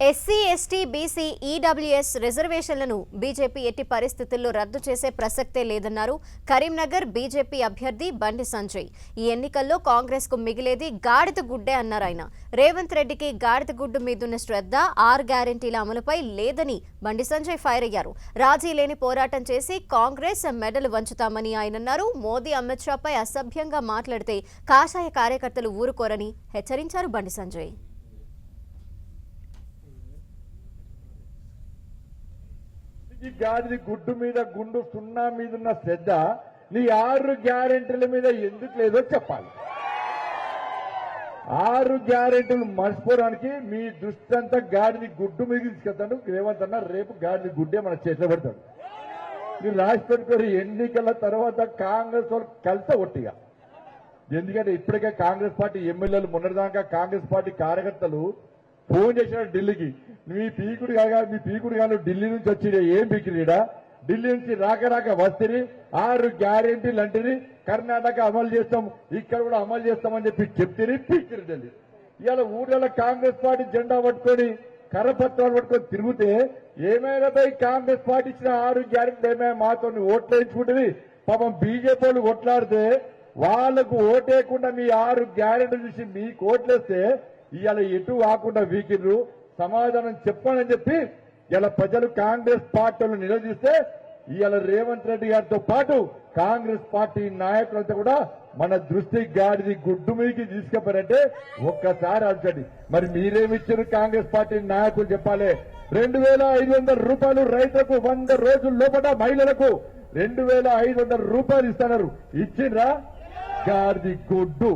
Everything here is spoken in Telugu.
ఎస్సీ ఎస్టీ బీసీ ఈడబ్ల్యూఎస్ రిజర్వేషన్లను బీజేపీ ఎట్టి పరిస్థితుల్లో రద్దు చేసే ప్రసక్తే లేదన్నారు కరీంనగర్ బీజేపీ అభ్యర్థి బండి సంజయ్. ఈ ఎన్నికల్లో కాంగ్రెస్ కు మిగిలేది గాడిద గుడ్డే అన్నారు ఆయన. రేవంత్ రెడ్డికి గాడిద గుడ్డు మీదున్న శ్రద్ధ 6 గ్యారెంటీల అమలుపై లేదని బండి సంజయ్ ఫైర్ అయ్యారు. రాజీ లేని పోరాటం చేసి కాంగ్రెస్ మెడలు వంచుతామని ఆయన అన్నారు. మోదీ అమిత్ షాపై అసభ్యంగా మాట్లాడితే కాషాయ కార్యకర్తలు ఊరుకోరని హెచ్చరించారు బండి సంజయ్. గాడిది గుడ్డు మీద గుండు సున్నా మీద ఉన్న శ్రద్ధ నీ 6 గ్యారెంటీల మీద ఎందుకు లేదో చెప్పాలి. 6 గ్యారెంటీలు మర్చిపోవడానికి మీ దృష్టి అంతా గాడిది గుడ్డు మీద తీసుకెళ్తాడు రేవంత్ అన్న. రేపు గాడిది గుడ్డే మన చేతిలో పెడతాడు. మీరు రాసి పెట్టుకోరు. ఎన్నికల తర్వాత కాంగ్రెస్ వాళ్ళు కలిసే ఒట్టిగా. ఎందుకంటే ఇప్పటికే కాంగ్రెస్ పార్టీ ఎమ్మెల్యేలు మొన్నటిదాకా కాంగ్రెస్ పార్టీ కార్యకర్తలు ఫోన్ చేసినాడు ఢిల్లీకి. మీ పీకుడు గాను ఢిల్లీ నుంచి వచ్చి ఏం పీకిరీడా, ఢిల్లీ నుంచి రాక వస్తే 6 గ్యారెంటీలు అంటే కర్ణాటక అమలు చేస్తాం, ఇక్కడ కూడా అమలు చేస్తామని చెప్పి చెప్తే పీకిరి ఢిల్లీ. ఇవాళ ఊళ్ళలో కాంగ్రెస్ పార్టీ జెండా పట్టుకొని కరపత్రాలు పట్టుకొని తిరిగితే ఏమైనా కాంగ్రెస్ పార్టీ ఇచ్చిన 6 గ్యారెంటీలు ఏమైనా మాతో ఓట్లు వేయించుకుంటుంది. పాపం బీజేపీ వాళ్ళు కొట్లాడితే వాళ్లకు ఓటేయకుండా మీ 6 గ్యారెంటీలు చూసి మీకు ఓట్లేస్తే ఇవాళ ఎటు కాకుండా వీకిర్రు. సమాధానం చెప్పాలని చెప్పి ఇలా ప్రజలు కాంగ్రెస్ పార్టీలను నిలదీస్తే ఇవాళ రేవంత్ రెడ్డి గారితో పాటు కాంగ్రెస్ పార్టీ నాయకులంతా కూడా మన దృష్టి గాడిది గుడ్డు మీదకి తీసుకెళ్తారంటే ఒక్కసారి అలచండి. మరి మీరేమిచ్చారు కాంగ్రెస్ పార్టీ నాయకులు చెప్పాలి. 2500 రూపాయలు రైతులకు 100 రోజుల లోపల మహిళలకు 2500 రూపాయలు ఇస్తున్నారు. ఇచ్చిండ్రా? గాడిది గుడ్డు.